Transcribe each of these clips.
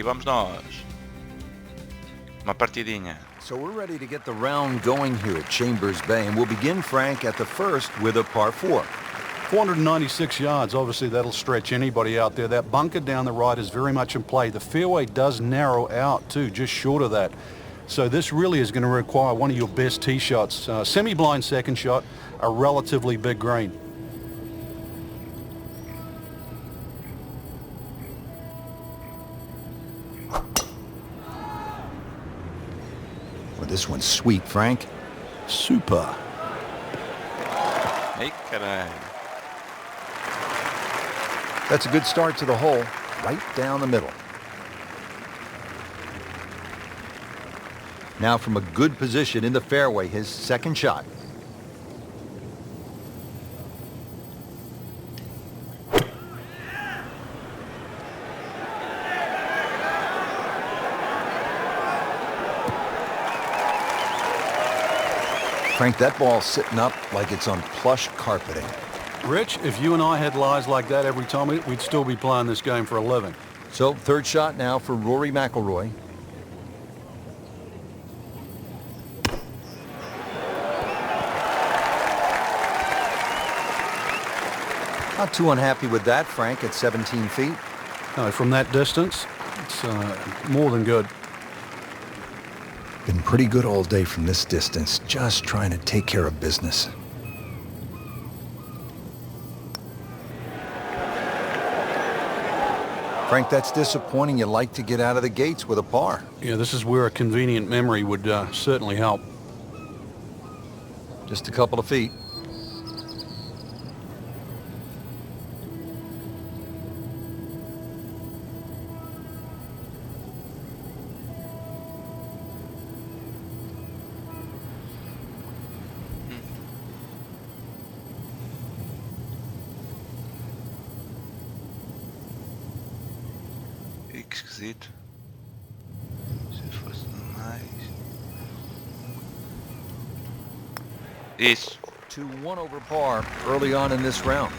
aqui vamos nós. Uma partidinha. So we're ready to get the round going here at Chambers Bay, and we'll begin, Frank, at the first with a par 4. 496 yards, obviously that'll stretch anybody out there. That bunker down the right is very much in play. The fairway does narrow out too, just short of that. So this really is going to require one of your best tee shots. Semi-blind second shot, a relatively big green. Well, this one's sweet, Frank. Super. Ei, caralho. That's a good start to the hole, right down the middle. Now from a good position in the fairway, his second shot. Frank, that ball's sitting up like it's on plush carpeting. Rich, if you and I had lies like that every time, we'd still be playing this game for a living. So third shot now for Rory McIlroy. Not too unhappy with that, Frank, at 17 feet. No, from that distance, it's more than good. Been pretty good all day from this distance, just trying to take care of business. Frank, that's disappointing. You like to get out of the gates with a par. Yeah, this is where a convenient memory would certainly help. Just a couple of feet. Que esquisito. Se fosse mais. Isso. 2-1 over par early on in this round.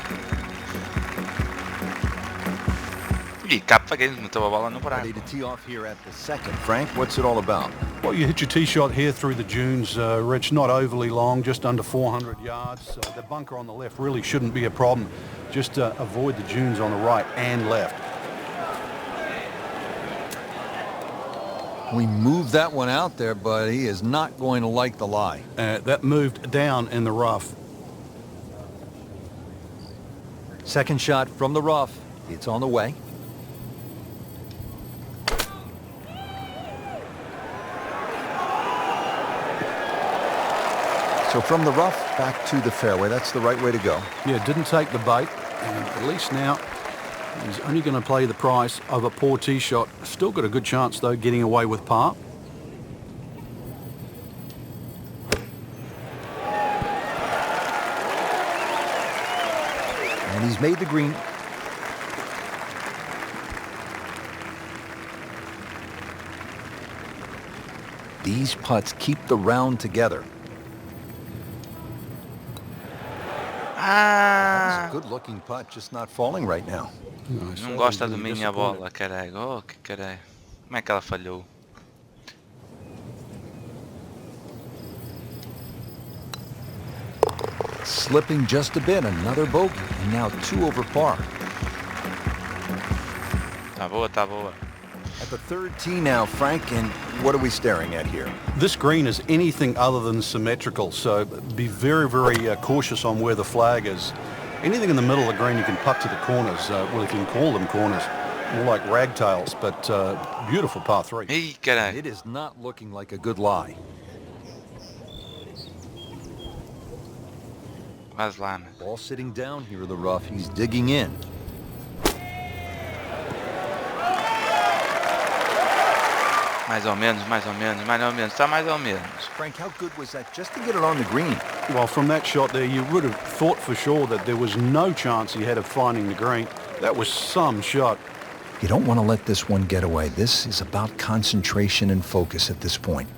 Ih, capa Kgames meteu a bola no buraco. Ready to tee off here at the second. Frank, what's it all about? Well, you hit your tee shot here through the dunes, Rich, not overly long, just under 400 yards. The bunker on the left really shouldn't be a problem. Just avoid the dunes on the right and left. We moved that one out there, but he is not going to like the lie. That moved down in the rough. Second shot from the rough. It's on the way. So from the rough back to the fairway, that's the right way to go. Yeah, didn't take the bait, and at least now he's only going to play the price of a poor tee shot. Still got a good chance, though, getting away with par. And he's made the green. These putts keep the round together. Ah! That's a good-looking putt, just not falling right now. Não gosta da minha bola, caralho. Oh, que caralho. Como é que ela falhou? Slipping just a bit, another bogey, and now 2 over par. Tá boa, tá boa. At the third tee now, Frank, and what are we staring at here? This green is anything other than symmetrical, so be very, very cautious on where the flag is. Anything in the middle of the green you can putt to the corners, well, if you can call them corners, more like ragtails, but beautiful par 3. Ih, caralho. It is not looking like a good lie. Quase lá, né? Ball sitting down here in the rough, he's digging in. Mais ou menos, mais ou menos, mais ou menos. Está mais ou menos. Frank, how good was that just to get it on the green? Well, from that shot there, you would have thought for sure that there was no chance he had of finding the green. That was some shot. You don't want to let this one get away. This is about concentration and focus at this point.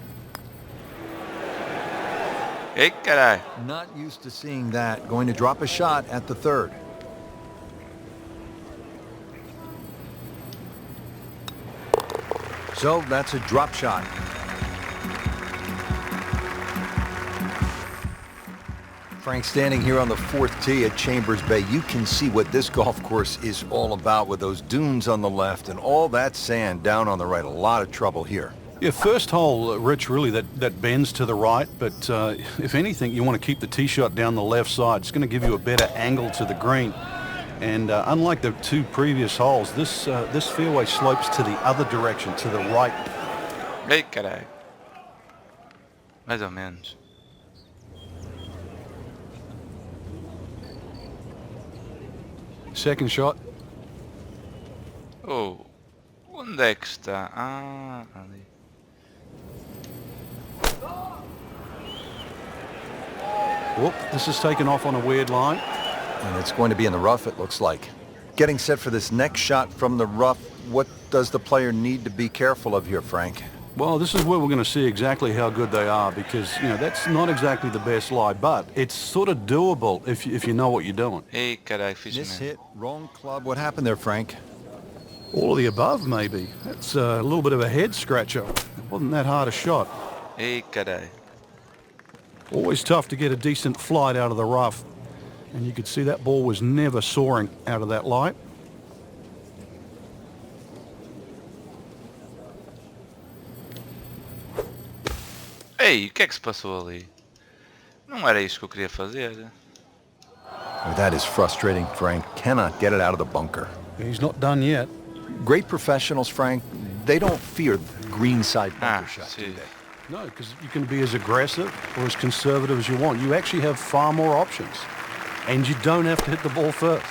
Ei, caralho. Not used to seeing that. Going to drop a shot at the third. So that's a drop shot. Frank, standing here on the 4th tee at Chambers Bay, you can see what this golf course is all about with those dunes on the left and all that sand down on the right. A lot of trouble here. Yeah, first hole, Rich, really that bends to the right, but if anything, you want to keep the tee shot down the left side. It's going to give you a better angle to the green. And unlike the 2 previous holes, this fairway slopes to the other direction, to the right. Ei, caralho. Mais ou menos. Second shot. Oh, onde é que está? Ah, ali. Whoop, this is taken off on a weird line. And it's going to be in the rough, it looks like. Getting set for this next shot from the rough, what does the player need to be careful of here, Frank? Well, this is where we're going to see exactly how good they are because, you know, that's not exactly the best lie, but it's sort of doable if you know what you're doing. Ei, caralho, fiz Miss merda. hit, wrong club. What happened there, Frank? All of the above, maybe. That's a little bit of a head scratcher. It wasn't that hard a shot. Ei, caralho. Always tough to get a decent flight out of the rough. And you could see that ball was never soaring out of that light. Ei, o que é que se passou ali? Não era isto que eu queria fazer. Well, that is frustrating, Frank. Cannot get it out of the bunker. He's not done yet. Great professionals, Frank, they don't fear greenside bunker shots, do sim. they? No, because you can be as aggressive or as conservative as you want. You actually have far more options. And you don't have to hit the ball first.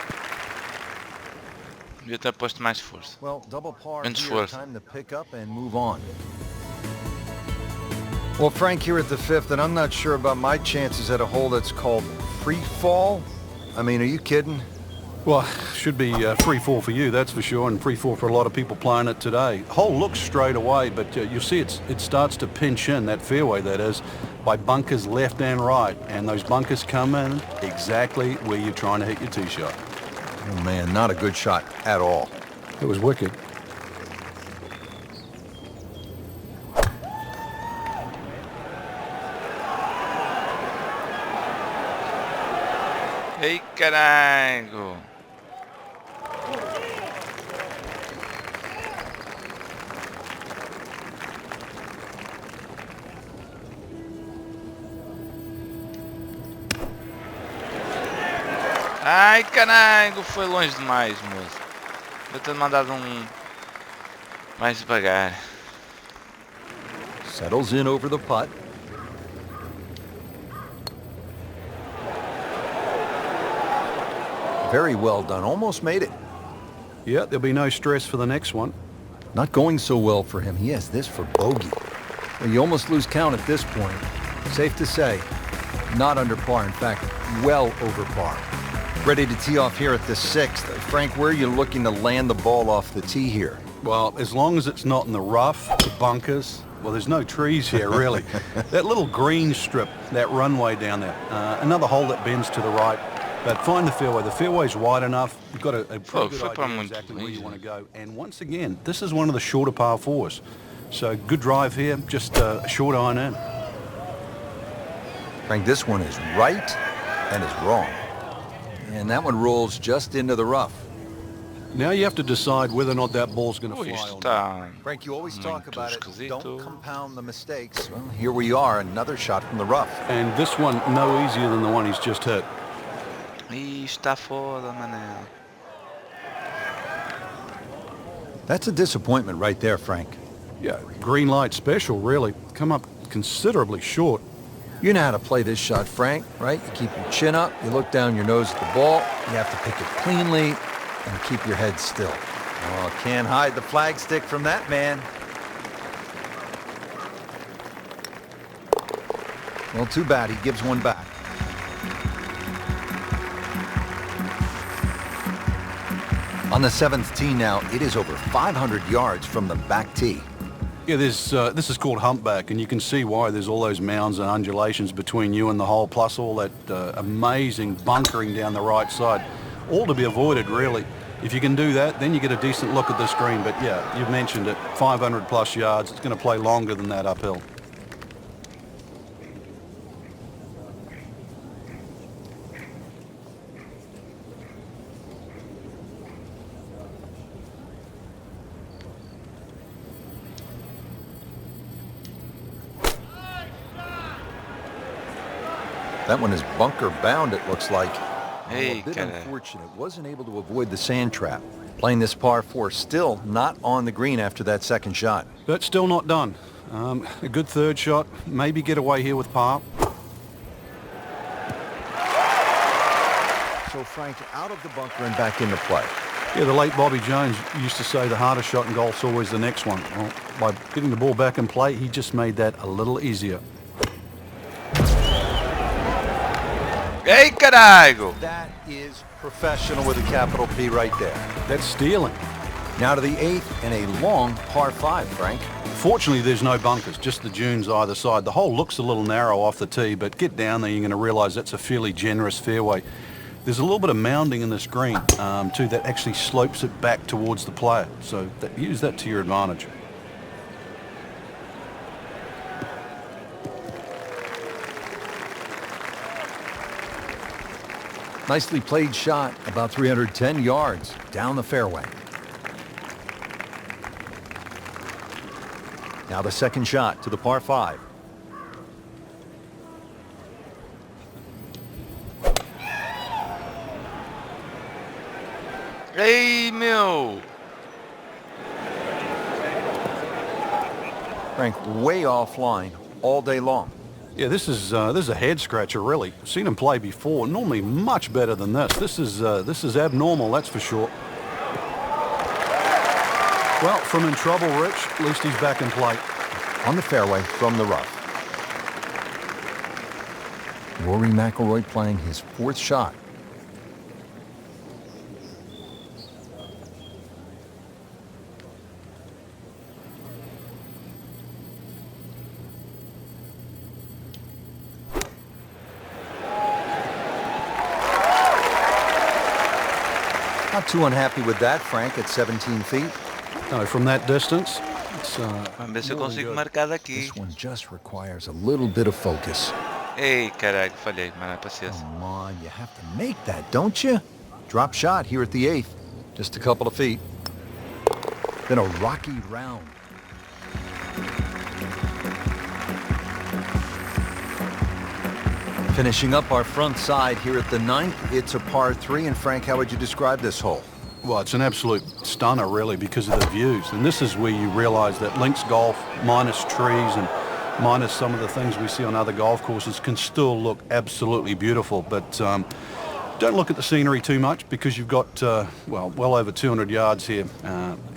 Devia ter posto mais força. Well, double par Menos here, esforço. time to pick up and move on. Well, Frank, here at the 5th, and I'm not sure about my chances at a hole that's called free fall. I mean, are you kidding? Well, should be free fall for you, that's for sure, and free fall for a lot of people playing it today. Hole looks straight away, but you'll see it starts to pinch in, that fairway that is, by bunkers left and right, and those bunkers come in exactly where you're trying to hit your tee shot. Oh, man, not a good shot at all. It was wicked. Ei, caralho. Ai, caralho, foi longe demais, moço. Eu ter mandado mais devagar. Settles in over the putt. Very well done. Almost made it. Yeah, there'll be no stress for the next one. Not going so well for him. He has this for bogey. Well, you almost lose count at this point. Safe to say, not under par. In fact, well over par. Ready to tee off here at the 6th. Frank, where are you looking to land the ball off the tee here? Well, as long as it's not in the rough, the bunkers, well, there's no trees here, really. That little green strip, that runway down there, another hole that bends to the right. But find the fairway. The fairway's wide enough. You've got a pretty good idea exactly where you want to go. And once again, this is one of the shorter par 4s. So good drive here, just a short iron in. Frank, this one is right and is wrong. And that one rolls just into the rough. Now you have to decide whether or not that ball's going to Ui, fly isto or not. está Frank, you always talk muito about it. esquisito. Don't compound the mistakes. Well, here we are, another shot from the rough. And this one, no easier than the one he's just hit. Ih, está foda, mané. That's a disappointment right there, Frank. Yeah, green light special, really. Come up considerably short. You know how to play this shot, Frank, right? You keep your chin up, you look down your nose at the ball, you have to pick it cleanly, and keep your head still. Oh, can't hide the flagstick from that man. Well, too bad. He gives one back. On the 7th tee now, it is over 500 yards from the back tee. Yeah, this is called humpback, and you can see why there's all those mounds and undulations between you and the hole, plus all that amazing bunkering down the right side. All to be avoided, really. If you can do that, then you get a decent look at this green. But yeah, you've mentioned it, 500 plus yards. It's going to play longer than that uphill. That one is bunker bound, it looks like. Hey, A bit cara. unfortunate. Wasn't able to avoid the sand trap. Playing this par 4, still not on the green after that second shot. But still not done. A good third shot. Maybe get away here with par. So Frank out of the bunker and back into play. Yeah, the late Bobby Jones used to say the hardest shot in golf's always the next one. Well, by getting the ball back in play, he just made that a little easier. Ei, caralho! That is professional with a capital P right there. That's stealing. Now to the 8th and a long par 5, Frank. Fortunately, there's no bunkers, just the dunes either side. The hole looks a little narrow off the tee, but get down there, you're going to realize that's a fairly generous fairway. There's a little bit of mounding in this green, too, that actually slopes it back towards the player. So use that to your advantage. Nicely played shot, about 310 yards down the fairway. Now the second shot to the par 5. Ei, meu! Frank way offline all day long. Yeah, this is a head scratcher, really. I've seen him play before. Normally much better than this. This is abnormal, that's for sure. Well, from in trouble, Rich, at least he's back in play. On the fairway from the rough. Rory McIlroy playing his 4th shot. Not too unhappy with that, Frank, at 17 feet. No, from that distance, it's Vamos ver se eu more consigo than good. marcar daqui. This one just requires a little bit of focus. Ei, caralho, falhei, mas não é paciência. Come on, you have to make that, don't you? Drop shot here at the 8th. Just a couple of feet. Then a rocky round. Finishing up our front side here at the 9th, it's a par 3. And Frank, how would you describe this hole? Well, it's an absolute stunner, really, because of the views. And this is where you realize that links golf, minus trees and minus some of the things we see on other golf courses, can still look absolutely beautiful. But don't look at the scenery too much, because you've got, well over 200 yards here.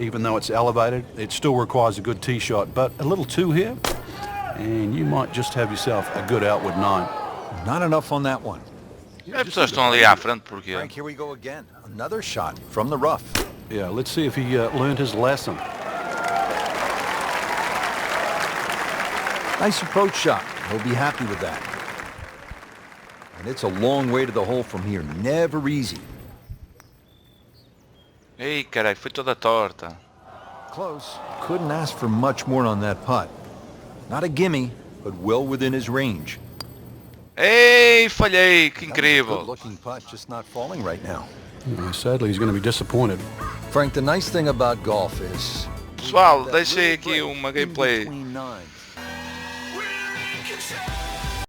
Even though it's elevated, it still requires a good tee shot. But a little 2 here, and you might just have yourself a good outward 9. Not enough on that one. As pessoas estão ali à frente porque... Frank, here we go again. Another shot from the rough. Yeah, let's see if he learned his lesson. Nice approach shot. He'll be happy with that. And it's a long way to the hole from here. Never easy. Ei, caralho, foi toda torta. Close. Couldn't ask for much more on that putt. Not a gimme, but well within his range. Ei, falhei, que Good incrível. looking putt, just not falling right now. Sadly, he's going to be disappointed. Frank, the nice thing about golf is... Pessoal, deixei aqui uma gameplay between nines.